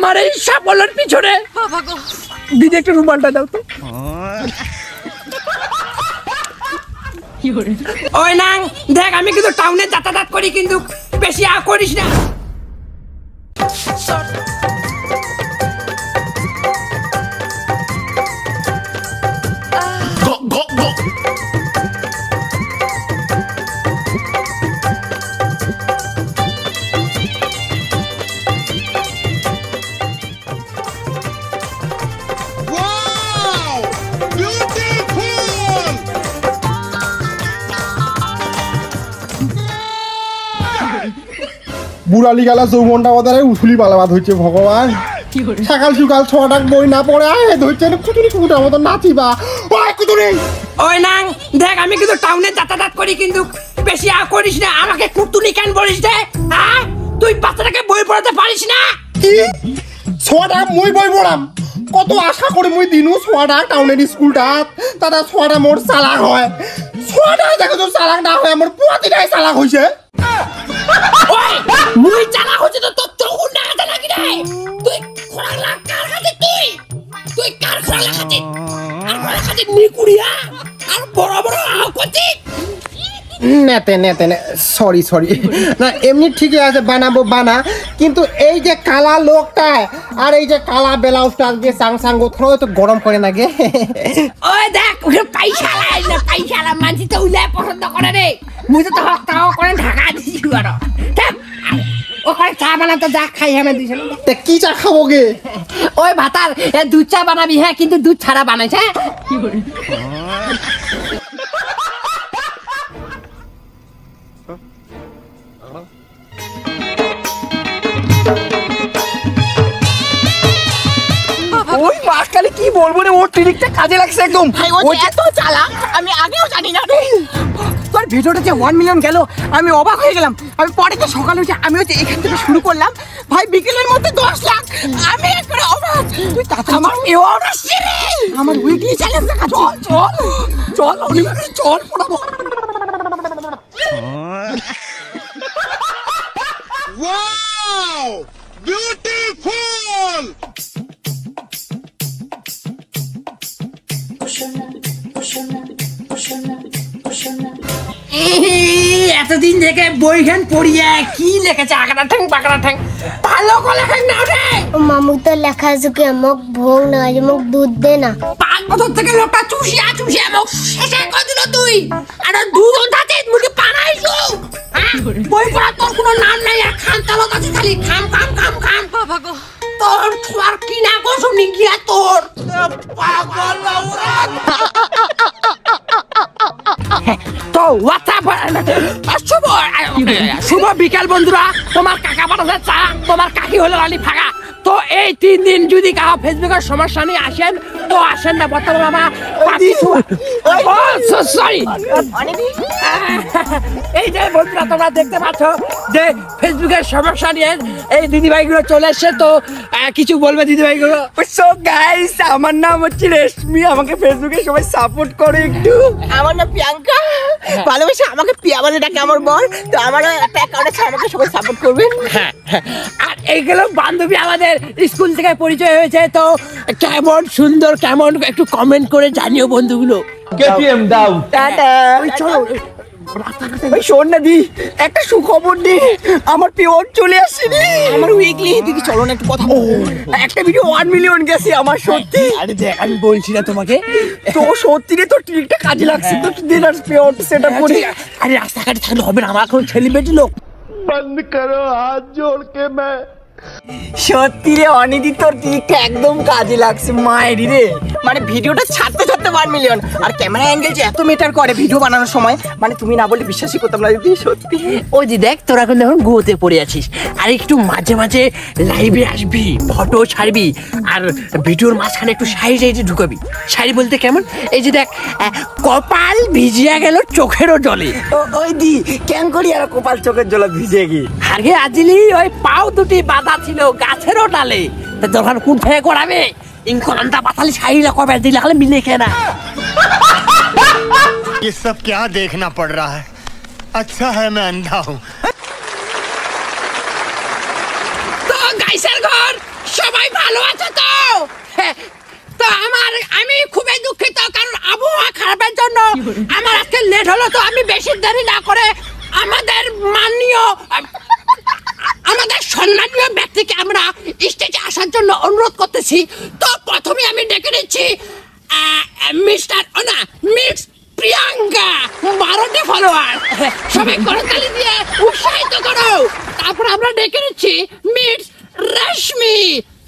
তোমার এই সাফল্যের পিছনে। দিদি একটু রুমালটা দাও তো। ওই না দেখ, আমি কিন্তু টাউনে যাতায়াত করি, কিন্তু বেশি করিস না। বুড়ালি গালা যৌবনটা ওদের উছুলি পালাবাদ হচ্ছে ভগবান। সকাল সকাল 6টা বই না পড়ে আয় ধরছে কুতুরি কুকুটার মতো নাচিবা। ওই কুতুরি, ওই না দেখ, আমি কিন্তু টাউনে যাতায়াত করি, কিন্তু বেশি করিস না। আমাকে কুতুরি কেন বলিস রে? হ্যাঁ, তুই বাচ্চাটাকে বই পড়াতে পারিস না? কি 6টা মই বই পড়াম? কত আশা করে মুই দিনু 6টা টাউনের স্কুলটা তারা 6টা মোর চালাক হয়। 6টা দেখো তো চালাক না হয়, আমার পুয়াতিটাই চালাক হইছে। ওই মুই চালাক হচ্ছে তো তোর চোখ না কাটা লাগি রে। তুই খোলা কার কাছে, তুই কার খোলা কাছে? আর খোলা কাছে নিকুড়িয়া আর বড় বড় করতে নেতে নেতে সরি না, এমনি ঠিকই আছে, বানাবো বানা, কিন্তু এই যে কালা লোকটা আর এই যে কালা ব্লাউজটা আজকে সাংসাঙ্গ থ্রো তো গরম করে না গে। ওই দেখ, ওকে পয়সা মানছি তো উলে পছন্দ করে রে। মুই তো তাও করে ঢাকা দিছি আর ওখানে চা বানাতে যা খাই আমি দিছিল। তে কি চা খাবো গে? ওই ভাতার দুধ চা বানাবি, হ্যাঁ, কিন্তু দুধ ছাড়া বানাইছে। কি করে ওই মাকালে কি বলবো রে, ওর ট্রিকটা কাজে লাগছে একদম। ভাই ও এত চালাক, আমি আগেও জানি না রে। তোর ভিডিওটা যে 1 মিলিয়ন গেল, আমি অবাক হয়ে গেলাম। আমি পরে তো সকালে উঠে আমি হচ্ছে এখান থেকে শুরু করলাম, ভাই বিকেলের মধ্যে 10 লাখ। আমি একবারে অবাক। তুই তাতে আমার এও আসছে রে, আমার উইকলি চ্যালেঞ্জ দেখা। চল চল চল অনিবার্য চল পড়াবো। Wow beautiful. এতদিন থেকে বইখান পড়িয়া কি লেখেছে আকাটা ঠ্যাং পাকাটা ঠ্যাং, ভালো করে লেখেন না রে। মামু তো লেখা আছে কি মোক ভোগ না, মোক দুধ দে না। 5 বছর থেকে লোকটা চুষিয়া মোক শেষে করে দিল তুই। আর দুধ ওঠাতে মুখে পানাইছো। বই পড়া তোর কোনো নাম নাই, আর খান তালত আছে খালি খাম খাম খাম খাম। বাবা গো, তোর ছোয়ার কি না গো শুনি গিয়া তোর পাগল লাউরা। তো হোয়াটসঅ্যাপ শুভ বিকাল বন্ধুরা, তোমার কাকা পাঠাচ্ছে চা, তোমার কাকি হলো রানী ফাঁকা। তো এই 3 দিন যদি কাউ ফেসবুকের সমস্যা নিয়ে আসেন তো আসেন না। বর্তমানে আমার সরি, এই যে বন্ধুরা তোমরা দেখতে পাচ্ছ যে ফেসবুকের সমস্যা নিয়ে এই দিদিভাইগুলো চলে এসছে। তো কিছু বলবে দিদিভাইগুলো? সো গাইস, আমার নাম হচ্ছে রেশমি, আমাকে ফেসবুকে সবাই সাপোর্ট করে একটু। আমার নাম প্রিয়াঙ্কা, ভালোবাসে আমাকে পিয়া বলে ডাকে আমার বর। তো আমারও একটা অ্যাকাউন্ট আছে, আমাকে সবাই সাপোর্ট করবেন। আর এইগুলো বান্ধবী আমাদের স্কুল থেকে পরিচয় হয়েছে। তো কেমন সুন্দর, কেমন একটু কমেন্ট করে জানিও বন্ধুগুলো। কেটিএম দাও। টাটা। চলো শোন না দি, একটা সুখবর দি, আমার পিওর চলে আসেনি। আমার উইকলি দিদি চলো না একটু কথা একটা ভিডিও 1 মিলিয়ন গেছে আমার, সত্যি। আরে দেখ, আমি বলছি না তোমাকে, তো সত্যি রে, তোর ট্রিকটা কাজে লাগছে। তো দিনার পিওর সেটআপ করি। আরে রাস্তাঘাটে থাকলে হবে না, আমার এখন সেলিব্রিটি লোক। बंद करो हाथ जोड़ के मैं। সত্যি রে অনিদি, তোর ট্রিকটা একদম কাজে লাগছে মায়েরি রে। মানে ভিডিওটা ছাড়তে 1 মিলিয়ন, আর ক্যামেরা অ্যাঙ্গেল যে এত মেটার করে ভিডিও বানানোর সময়, মানে তুমি না বললে বিশ্বাসই করতাম না দিদি, সত্যি। ওই যে দেখ, তোরা এখন এখন গোতে পড়ে আছিস, আর একটু মাঝে মাঝে লাইভে আসবি, ফটো ছাড়বি, আর ভিডিওর মাঝখানে একটু সাইডে ঢুকাবি। শাড়ি বলতে কেমন, এই যে দেখ, কপাল ভিজিয়া গেল চোখেরও জলে। ওই দি কেন করি আর কপাল চোখের জলে ভিজে গিয়ে। আগে আজিলি ওই পাও দুটি বাঁধা ছিল গাছেরও ডালে, দোকান কোন থেকে করাবে ইনকলানটা বাতালি শাড়িটা কবে দিলে খালি মিলে কেনা। ये सब क्या देखना पड़ रहा है? अच्छा है मैं अंधा हूँ। তো গাইসের ঘর সবাই ভালো আছো তো? তো আমি খুবই দুঃখিত, কারণ আবহাওয়া খারাপের জন্য আমার আজকে লেট হলো। তো আমি বেশি দেরি না করে আমাদের সম্মানীয় ব্যক্তিকে আমরা স্টেজে আসার জন্য অনুরোধ করতেছি। তো প্রথমে আমি ডেকে নিচ্ছি মিস প্রিয়াঙ্কা, 12টি ফলোয়ার। সবাই করতালি দিয়ে উৎসাহিত করো। তারপর আমরা ডেকে নিচ্ছি মিস রেশমি,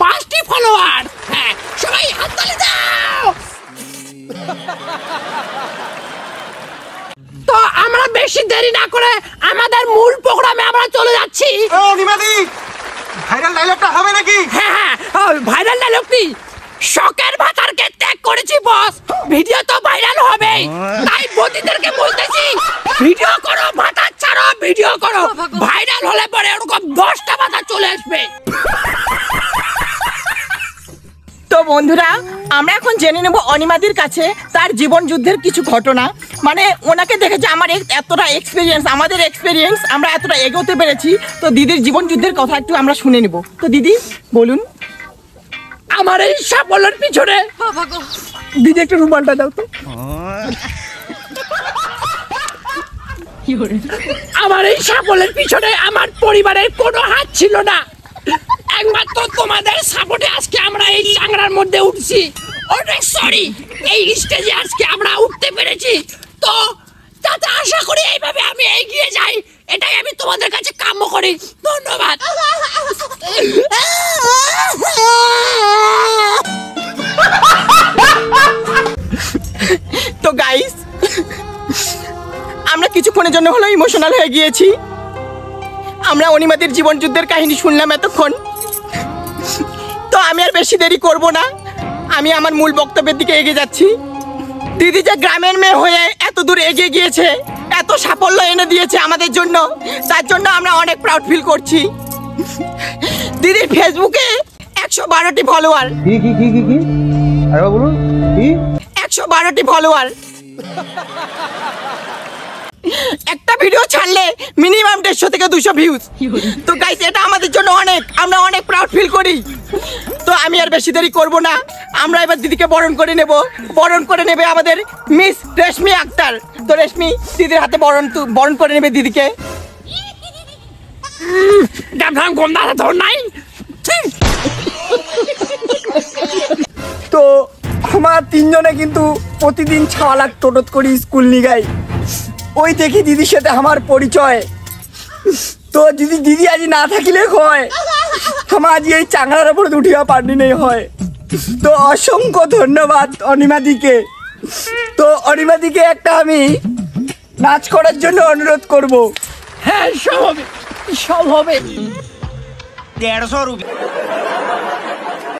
5টি ফলোয়ার। হ্যাঁ, সবাই হাততালি দাও। তো আমরা বেশি দেরি না করে আমাদের মূল প্রোগ্রামে আমরা চলে যাচ্ছি। ভাইরাল ডায়লগটা হবে নাকি? হ্যাঁ, ভাইরাল ডায়লগ কি? শখের ভাতারকে ত্যাগ করেছি বস, ভিডিও তো ভাইরাল হবে। তাই বন্ধুদেরকে বলতেছি, ভিডিও করো, ভাতার ছাড়ো, ভিডিও করো। ভাইরাল হলে পরে এরকম 10টা ভাতা চলে আসবে। তো বন্ধুরা, আমরা এখন জেনে নেব অনিমাদির কাছে তার জীবন যুদ্ধের কিছু ঘটনা। মানে ওনাকে দেখে যে আমার এতটা এক্সপিরিয়েন্স, আমাদের এক্সপিরিয়েন্স, আমরা এতটা এগোতে পেরেছি। তো দিদির জীবন যুদ্ধের কথা একটু আমরা শুনে নেব। তো দিদি বলুন। আমার এই সাফল্যের পিছনে দিদি একটু রুমালটা দাও তো। আমার এই সাফল্যের পিছনে আমার পরিবারের কোনো হাত ছিল না। একমাত্র তোমাদের সাপোর্টে আজকে আমরা এই চাংড়ার মধ্যে উঠছি। অনেক সরি, এই স্টেজে আজকে আমরা উঠতে পেরেছি। তো যাতে আশা করি এইভাবে আমি এগিয়ে যাই, এটাই আমি তোমাদের কাছে কাম্য করি। ধন্যবাদ। তো গাইস, আমরা কিছুক্ষণের জন্য হলো ইমোশনাল হয়ে গিয়েছি। আমরা অনিমাদির জীবন যুদ্ধের কাহিনী শুনলাম এতক্ষণ। তো আমি আর বেশি দেরি করব না, আমি আমার মূল বক্তব্যের দিকে এগিয়ে যাচ্ছি। দিদি যে গ্রামের মেয়ে হয়ে এত দূর এগিয়ে গিয়েছে, এত সাফল্য এনে দিয়েছে আমাদের জন্য, তার জন্য আমরা অনেক প্রাউড ফিল করছি। দিদির ফেসবুকে 112টি ফলোয়ার। কি আরে বলুন কি? 112টি ফলোয়ার। একটা ভিডিও ছাড়লে মিনিমাম 150 থেকে 200 ভিউজ। তো গাইস, এটা আমাদের জন্য অনেক, আমরা অনেক প্রাউড ফিল করি। তো আমি আর বেশি দেরি করব না, আমরা এবার দিদিকে বরণ করে নেব। বরণ করে নেবে আমাদের মিস রেশমি আক্তার। তো রেশমি, দিদির হাতে বরণ করে নেবে দিদিকে। তো আমার তিনজনে কিন্তু প্রতিদিন 6 লাখ টোটোত করি স্কুল নিগাই। ওই দেখি দিদির সাথে আমার পরিচয়। তো দিদি আজ না থাকিলে হয়, আমার আজ এই চাংড়ার উপরে উঠিয়া পারনি নেই হয়। তো অসংখ্য ধন্যবাদ অনিমাদিকে। তো অনিমাদিকে একটা আমি নাচ করার জন্য অনুরোধ করব। হ্যাঁ, সব হবে, সব হবে। 150 रुपये